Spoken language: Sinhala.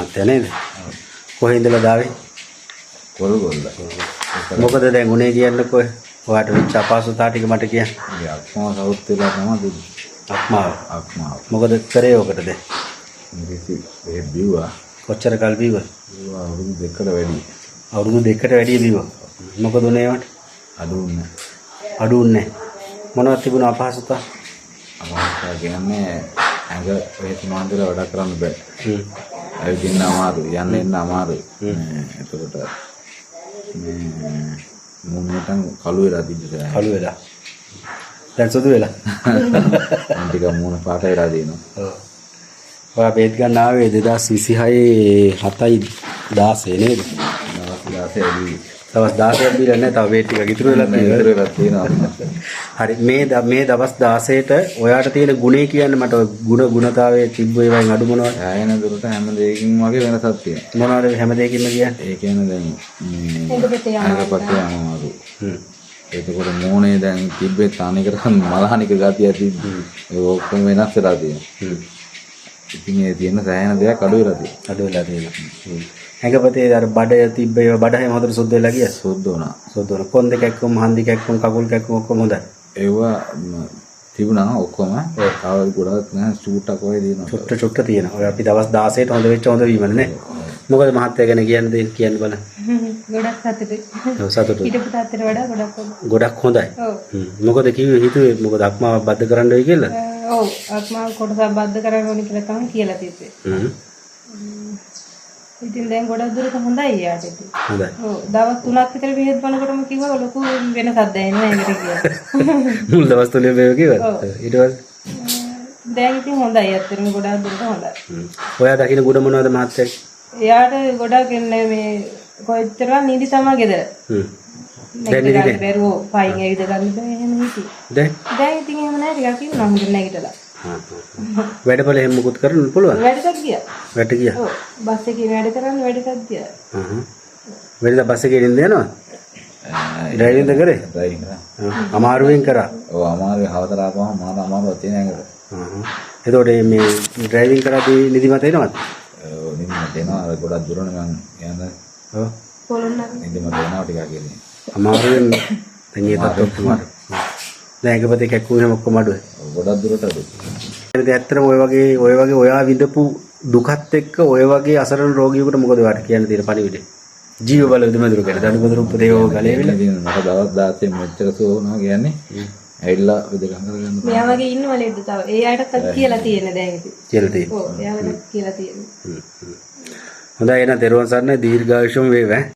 මහත්තයා නේද? කොහේ ඉඳලා දාවේ? කොල්ගොල්ල. මොකද දැන් උනේ කියන්නකෝ. ඔයාට වෙච්ච අපහසුතාව ටික මට කියන්න. ඒ අක්මාව සවුත් වෙලා තමයි දුන්නේ. අක්මාව. මොකද කරේ ඔකට දැන්? ඉංග්‍රීසි ඒ බිව්වා. කොච්චර කල් බිව්වද? අවුරුදු 2කට වැඩි. අවුරුදු 2කට වැඩි බිව්වා. මොකද උනේ වට? අඩු වුණේ. මොනවද තිබුණ අපහසුතාව? අපහසුතාව කියන්නේ ඇඟ වෙහෙස මාන්දර වැඩ කරන්න බෑ. ඇවිදින්න අමාරුයි, යන්න එන්න අමාරුයි. එතකොට මුන්නටන් කළු වෙලා තිබ්බා. කළු වෙලා. දැන් සුදු වෙලා. මම ටික මුණ පාට වෙලා දිනවා. ඔව්. ඔයා බේත් ගන්න ආවේ 2026 7යි 16 නේද? දවස් 16ක් බීලා නැහැ. තව බේත් ටිකක් ඉතුරු වෙලා තියෙනවා. හරි මේ දවස් 16ට ඔයාට තියෙන ගුණේ කියන්න මට ගුණතාවයේ තිබ්බ ඒවායින් අඩු මොනවද? ආයෙන දුරට හැම දෙයකින් වගේ වෙනසක් තියෙනවා. මොනවද හැම දෙයකින්ම කියන්නේ? ඒ කියන්නේ දැන් අඟපතේ අමාරු. එතකොට මෝනේ දැන් තිබ්බේ තනිකර මලහනික ගතිය තිබ්බි. ඒ ඔක්කොම වෙනස් වෙලා තියෙනවා. ඉතින් ඒ තියෙන සෑහෙන දෙයක් අඩු වෙලා තියෙනවා. ඇඟපතේ අර බඩ තිබ්බ ඒවා බඩ හැම හොදට සුද්ධ වෙලා ගියා. සුද්ධ වුණා. කොන් දෙක එක්කම හන්දි කැක්කම කකුල් කැක්කම ඔක්කොම හොඳයි. ඒවා තිබුණා ඔක්කොම. තව ගොඩක් නෑ චූට්ටක් වගේ තියෙනවා. චුට්ට තියෙනවා. ඔය අපි දවස් 16ට හොඳ වෙච්ච හොඳ වීමනේ නේ. මොකද මහත්තයා ගැන කියන්න බලන්න. ගොඩක් සතුටුයි. ඔව් සතුටුයි. හිටපු තාත්තට වඩා ගොඩක් හොඳයි. ඔව්. මොකද හිතුවේ මොකද අක්මාව බද්ධ කරන්න වෙයි කියලා? ඔව් අක්මාව කොටසක් බද්ධ කරන්න ඕනි කියලා තමයි කියලා තිබ්බේ. ඉතින් දැන් ගොඩක් දුරට හොඳයි යාට ඉතින්. හොඳයි. ඔව් දවස් 3ක් විතර බෙහෙත් බනකොටම කිව්වා ලොකු වෙනසක් දැනෙන්නේ නැහැ කියලා. මුල් දවස් 3 බෙහෙත් කිව්වා. ඊට පස්සේ දැන් ඉතින් හොඳයි අත්‍තරම ගොඩක් දුරට හොඳයි. ඔයා දකින්න ගුණ මොනවද මහත්තයා? එයාට ගොඩක් එන්නේ මේ කොච්චර නිදි තමයි ගෙදර. දැන් නිදි බැරුව පයින් ඇවිද ගන්න බෑ එහෙම හිටි. දැන් ඉතින් එහෙම නැහැ ටිකක් ඉන්නවා හොඳ නැගිටලා. වැඩපල එහෙම මුකුත් කරන්න පුළුවන්. වැඩට ගියා. වැඩට ගියා. ඔව් බස් එකේ වැඩ කරන්න වැඩට ගියා. වැඩ බස් එකේ ඉඳන් යනවා. ඩ්‍රයිවිංද කරේ? ඩ්‍රයිවිං කරා. අමාරුවෙන් කරා. ඔව් අමාරුවේ හවතර ආපුවම මාර අමාරුවක් තියෙන ඇඟට. එතකොට මේ ඩ්‍රයිවිං කරද්දී නිදිමත එනවද? ඔව් නිදිමත එනවා. අර ගොඩක් දුරන මම යන. ඔව්. පොළොන්නර. නිදිමත එනවා ටිකක් කියන්නේ. අමාරුවෙන් දැන් ඒ තත්ත්වෙ මාරු. දැන් ඒකපතේ කැක්කුවෙම ඔක්කොම අඩුයි. ගොඩක් දුරට අඩුයි. ඒකද ඇත්තටම ඔය වගේ ඔයා විඳපු දුකත් එක්ක ඔය වගේ අසරණ රෝගියෙකුට මොකද ඔයාට කියන්න තියෙන පණිවිඩය? ජීව බල විදුමදුරු කියලා දනුබදුරු උපදේවෝ ගලේ වෙලා මට දවස් 16 මෙච්චර සෝනවා කියන්නේ ඇවිල්ලා විදගම් කරගන්න. මෙයා වගේ ඉන්නව නේද තව? ඒ අයටත් කියලා තියෙන දැන් ඉතින්. කියලා තියෙනවා. ඔව් එයාට කියලා තියෙනවා. හොඳයි එහෙනම් දරුවන් සරණයි දීර්ඝායුෂම වේවා.